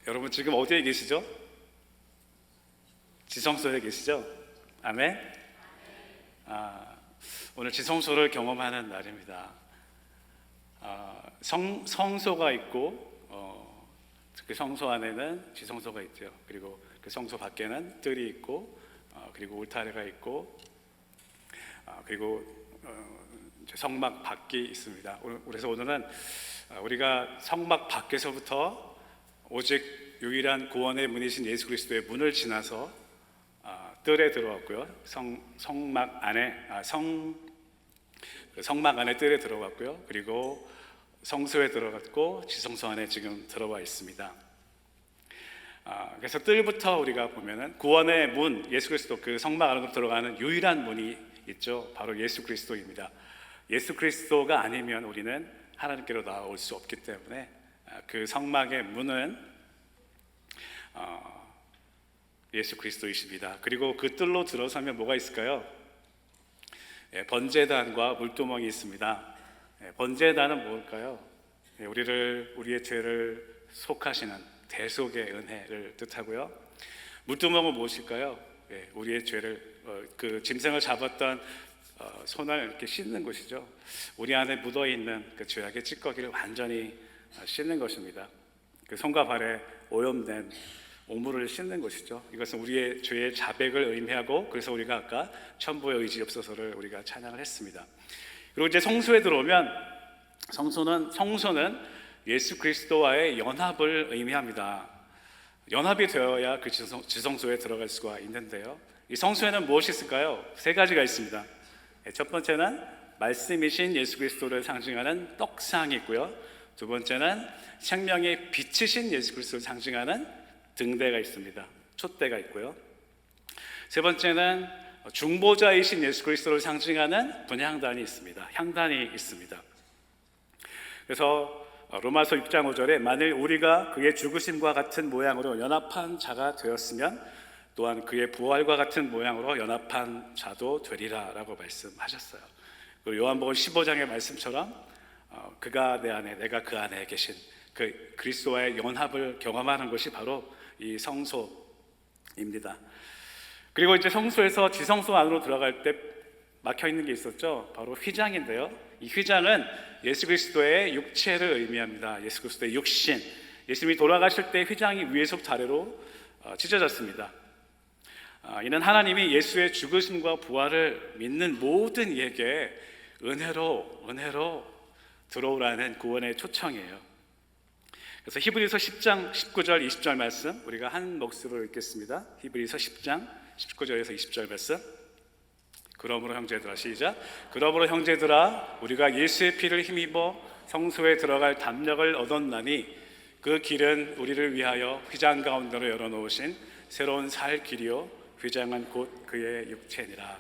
여러분 지금 어디에 계시죠? 지성소에 계시죠? 아멘. 오늘 지성소를 경험하는 날입니다. 성소가 있고 그 성소 안에는 지성소가 있죠. 그리고 그 성소 밖에는 뜰이 있고 그리고 울타리가 있고 그리고 성막 밖이 있습니다. 그래서 오늘은 우리가 성막 밖에서부터 오직 유일한 구원의 문이신 예수 그리스도의 문을 지나서 뜰에 들어왔고요. 성막 안에 뜰에 들어갔고요. 그리고 성소에 들어갔고 지성소 안에 지금 들어와 있습니다. 그래서 뜰부터 우리가 보면은 구원의 문, 예수 그리스도 그 성막 안으로 들어가는 유일한 문이 있죠. 바로 예수 그리스도입니다. 예수 그리스도가 아니면 우리는 하나님께로 나아올 수 없기 때문에 그 성막의 문은 예수 그리스도이십니다. 그리고 그 뜰로 들어서면 뭐가 있을까요? 번제단과 물두멍이 있습니다. 번제단은 뭘까요? 우리의 죄를 속하시는 대속의 은혜를 뜻하고요. 물두멍은 무엇일까요? 우리의 죄를 그 짐승을 잡았던 손을 이렇게 씻는 것이죠. 우리 안에 묻어 있는 그 죄악의 찌꺼기를 완전히 씻는 것입니다. 그 손과 발에 오염된 오물을 씻는 것이죠. 이것은 우리의 죄의 자백을 의미하고, 그래서 우리가 아까 천부의 의지 없어서를 우리가 찬양을 했습니다. 그리고 이제 성소에 들어오면 성소는 예수 그리스도와의 연합을 의미합니다. 연합이 되어야 그 지성소에 들어갈 수가 있는데요. 이 성소에는 무엇이 있을까요? 세 가지가 있습니다. 첫 번째는 말씀이신 예수 그리스도를 상징하는 떡상이 있고요. 두 번째는 생명의 빛이신 예수 그리스도를 상징하는 등대가 있습니다. 촛대가 있고요. 세 번째는 중보자이신 예수 그리스도를 상징하는 분향단이 있습니다. 향단이 있습니다. 그래서 로마서 6장 5절에 만일 우리가 그의 죽으심과 같은 모양으로 연합한 자가 되었으면 또한 그의 부활과 같은 모양으로 연합한 자도 되리라 라고 말씀하셨어요. 그리고 요한복음 15장의 말씀처럼 그가 내 안에 내가 그 안에 계신 그 그리스도와의 연합을 경험하는 것이 바로 이 성소입니다. 그리고 이제 성소에서 지성소 안으로 들어갈 때 막혀 있는 게 있었죠. 바로 휘장인데요. 이 휘장은 예수 그리스도의 육체를 의미합니다. 예수 그리스도의 육신, 예수님이 돌아가실 때 휘장이 위에서부터 아래로 찢어졌습니다. 이는 하나님이 예수의 죽으심과 부활을 믿는 모든 이에게 은혜로 들어오라는 구원의 초청이에요. 그래서 히브리서 10장 19절 20절 말씀 우리가 한 목소리로 읽겠습니다. 히브리서 10장 19절에서 20절 말씀. 그러므로 형제들아, 시작. 그러므로 형제들아, 우리가 예수의 피를 힘입어 성소에 들어갈 담력을 얻었나니 그 길은 우리를 위하여 휘장 가운데로 열어놓으신 새로운 살 길이요 휘장은 곧 그의 육체니라.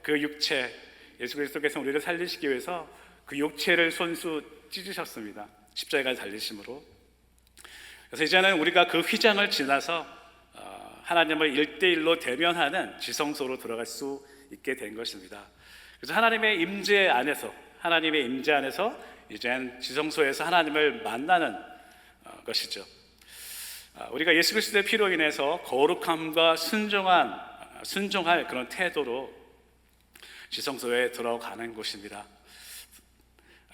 그 육체, 예수 그리스도께서 우리를 살리시기 위해서 그 육체를 손수 찢으셨습니다. 십자가에 달리심으로. 그래서 이제는 우리가 그 휘장을 지나서 하나님을 1대1로 대면하는 지성소로 들어갈 수 있게 된 것입니다. 그래서 하나님의 임재 안에서 이젠 지성소에서 하나님을 만나는 것이죠. 우리가 예수 그리스도의 피로 인해서 거룩함과 순종할 그런 태도로 지성소에 들어가는 곳입니다.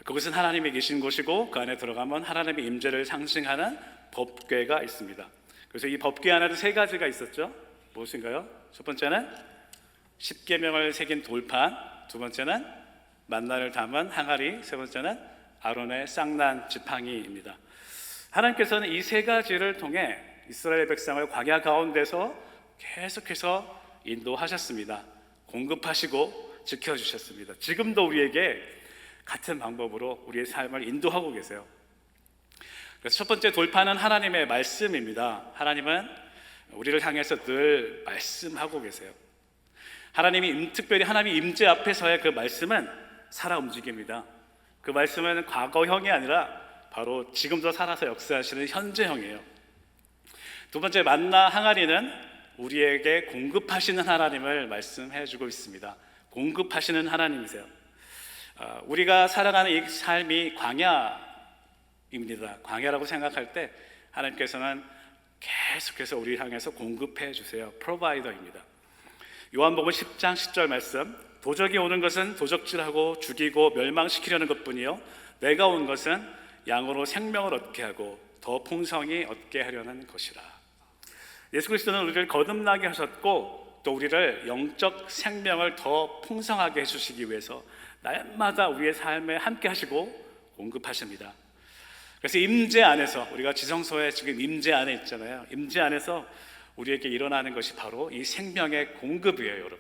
그것은 하나님이 계신 곳이고 그 안에 들어가면 하나님의 임재를 상징하는 법궤가 있습니다. 그래서 이 법궤 안에도 세 가지가 있었죠. 무엇인가요? 첫 번째는 십계명을 새긴 돌판, 두 번째는 만나를 담은 항아리, 세 번째는 아론의 쌍난 지팡이입니다. 하나님께서는 이 세 가지를 통해 이스라엘 백성을 광야 가운데서 계속해서 인도하셨습니다. 공급하시고 지켜주셨습니다. 지금도 우리에게 같은 방법으로 우리의 삶을 인도하고 계세요. 그래서 첫 번째 돌파는 하나님의 말씀입니다. 하나님은 우리를 향해서 늘 말씀하고 계세요. 특별히 하나님의 임재 앞에서의 그 말씀은 살아 움직입니다. 그 말씀은 과거형이 아니라 바로 지금도 살아서 역사하시는 현재형이에요. 두 번째 만나 항아리는 우리에게 공급하시는 하나님을 말씀해주고 있습니다. 공급하시는 하나님이세요. 우리가 살아가는 이 삶이 광야입니다. 광야라고 생각할 때 하나님께서는 계속해서 우리 향해서 공급해 주세요. 프로바이더입니다. 요한복음 10장 10절 말씀, 도적이 오는 것은 도적질하고 죽이고 멸망시키려는 것뿐이요 내가 온 것은 양으로 생명을 얻게 하고 더 풍성히 얻게 하려는 것이라. 예수 그리스도는 우리를 거듭나게 하셨고 또 우리를 영적 생명을 더 풍성하게 해주시기 위해서 날마다 우리의 삶에 함께 하시고 공급하십니다. 그래서 임재 안에서, 우리가 지성소에 지금 임재 안에 있잖아요. 임재 안에서 우리에게 일어나는 것이 바로 이 생명의 공급이에요. 여러분,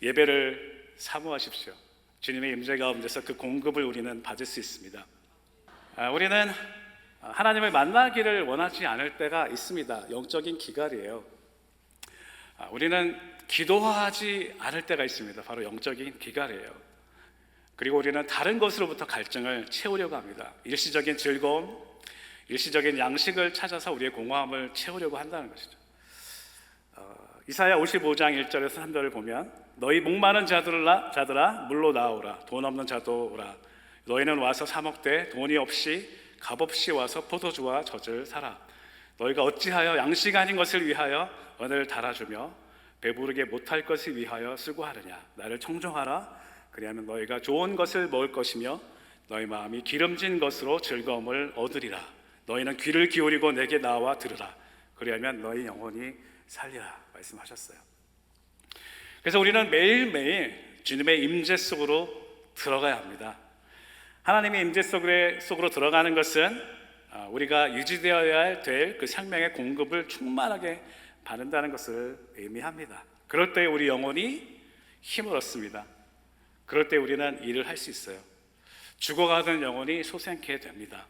예배를 사모하십시오. 주님의 임재 가운데서 그 공급을 우리는 받을 수 있습니다. 우리는 하나님을 만나기를 원하지 않을 때가 있습니다. 영적인 기갈이에요. 우리는 기도하지 않을 때가 있습니다. 바로 영적인 기갈이에요. 그리고 우리는 다른 것으로부터 갈증을 채우려고 합니다. 일시적인 즐거움, 일시적인 양식을 찾아서 우리의 공허함을 채우려고 한다는 것이죠. 이사야 55장 1절에서 3절을 보면 너희 목마른 자들아 물로 나오라. 돈 없는 자도 오라. 너희는 와서 사 먹되 돈이 없이 값없이 와서 포도주와 젖을 사라. 너희가 어찌하여 양식 아닌 것을 위하여 언을 달아주며 배부르게 못할 것을 위하여 수고하느냐. 나를 청종하라. 그리하면 너희가 좋은 것을 먹을 것이며 너희 마음이 기름진 것으로 즐거움을 얻으리라. 너희는 귀를 기울이고 내게 나와 들으라. 그리하면 너희 영혼이 살리라 말씀하셨어요. 그래서 우리는 매일매일 주님의 임재 속으로 들어가야 합니다. 하나님의 임재 속으로 들어가는 것은 우리가 유지되어야 될 그 생명의 공급을 충만하게 받는다는 것을 의미합니다. 그럴 때 우리 영혼이 힘을 얻습니다. 그럴 때 우리는 일을 할 수 있어요. 죽어가던 영혼이 솟게 됩니다.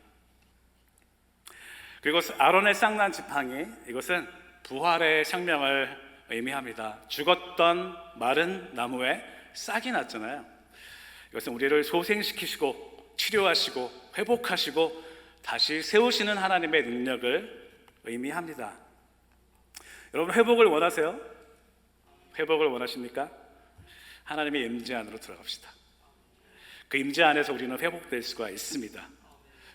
그리고 아론의 쌍난 지팡이, 이것은 부활의 생명을 의미합니다. 죽었던 마른 나무에 싹이 났잖아요. 이것은 우리를 소생시키시고 치료하시고 회복하시고 다시 세우시는 하나님의 능력을 의미합니다. 여러분, 회복을 원하세요? 회복을 원하십니까? 하나님의 임재 안으로 들어갑시다. 그 임재 안에서 우리는 회복될 수가 있습니다.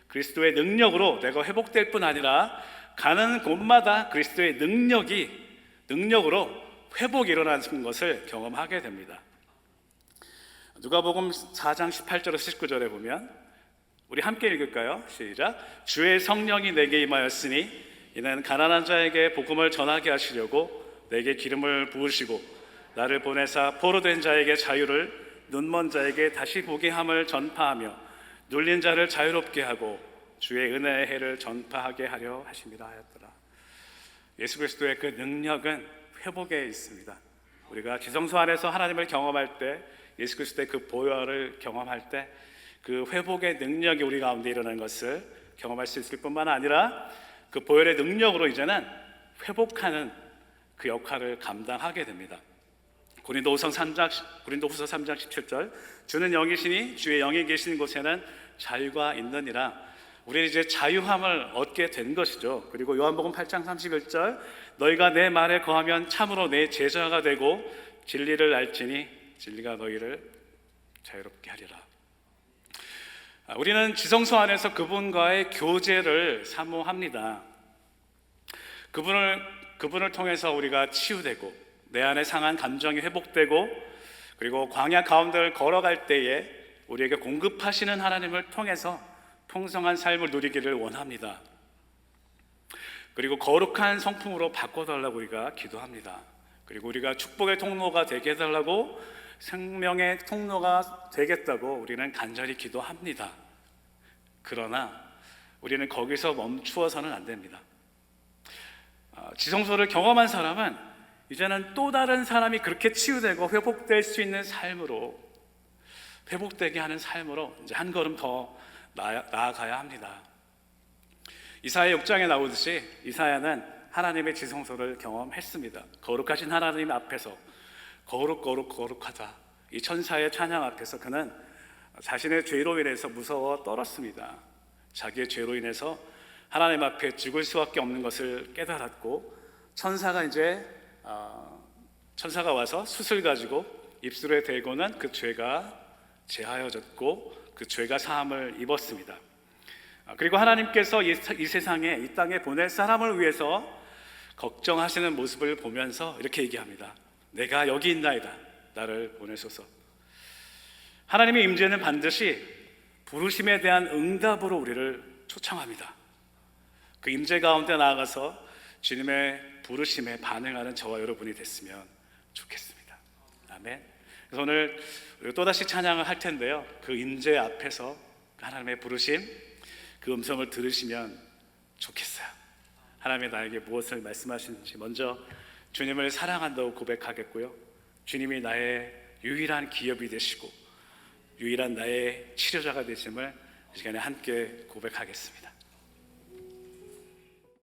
그리스도의 능력으로 내가 회복될 뿐 아니라 가는 곳마다 그리스도의 능력으로 회복이 일어나는 것을 경험하게 됩니다. 누가복음 4장 18절에서 19절에 보면 우리 함께 읽을까요? 시작. 주의 성령이 내게 임하였으니 이는 가난한 자에게 복음을 전하게 하시려고 내게 기름을 부으시고 나를 보내사 포로된 자에게 자유를, 눈먼 자에게 다시 보게 함을 전파하며 눌린 자를 자유롭게 하고 주의 은혜의 해를 전파하게 하려 하심이라 하였더라. 예수 그리스도의 그 능력은 회복에 있습니다. 우리가 지성소 안에서 하나님을 경험할 때, 예수 그리스도의 그 보혈을 경험할 때 그 회복의 능력이 우리 가운데 일어나는 것을 경험할 수 있을 뿐만 아니라 그 보혈의 능력으로 이제는 회복하는 그 역할을 감당하게 됩니다. 고린도후서 3장 17절, 주는 영이시니 주의 영이 계신 곳에는 자유가 있느니라. 우리는 이제 자유함을 얻게 된 것이죠. 그리고 요한복음 8장 31절, 너희가 내 말에 거하면 참으로 내 제자가 되고 진리를 알지니 진리가 너희를 자유롭게 하리라. 우리는 지성소 안에서 그분과의 교제를 사모합니다. 그분을 통해서 우리가 치유되고 내 안에 상한 감정이 회복되고, 그리고 광야 가운데를 걸어갈 때에 우리에게 공급하시는 하나님을 통해서 풍성한 삶을 누리기를 원합니다. 그리고 거룩한 성품으로 바꿔달라고 우리가 기도합니다. 그리고 우리가 축복의 통로가 되게 해달라고, 생명의 통로가 되겠다고 우리는 간절히 기도합니다. 그러나 우리는 거기서 멈추어서는 안 됩니다. 지성소를 경험한 사람은 이제는 또 다른 사람이 그렇게 치유되고 회복될 수 있는 삶으로, 회복되게 하는 삶으로 이제 한 걸음 더 나아가야 합니다. 이사야 6장에 나오듯이 이사야는 하나님의 지성소를 경험했습니다. 거룩하신 하나님 앞에서 거룩하다, 이 천사의 찬양 앞에서 그는 자신의 죄로 인해서 무서워 떨었습니다. 자기의 죄로 인해서 하나님 앞에 죽을 수밖에 없는 것을 깨달았고, 천사가 와서 숯을 가지고 입술에 대고는 그 죄가 제하여졌고 그 죄가 사함을 입었습니다. 그리고 하나님께서 이 세상에, 이 땅에 보낼 사람을 위해서 걱정하시는 모습을 보면서 이렇게 얘기합니다. 내가 여기 있나이다. 나를 보내소서. 하나님의 임재는 반드시 부르심에 대한 응답으로 우리를 초청합니다. 그 임재 가운데 나아가서 주님의 부르심에 반응하는 저와 여러분이 됐으면 좋겠습니다. 아멘. 그래서 오늘 우리가 또다시 찬양을 할 텐데요, 그 임재 앞에서 하나님의 부르심, 그 음성을 들으시면 좋겠어요. 하나님이 나에게 무엇을 말씀하시는지 먼저 주님을 사랑한다고 고백하겠고요, 주님이 나의 유일한 기업이 되시고 유일한 나의 치료자가 되심을 이 시간에 함께 고백하겠습니다.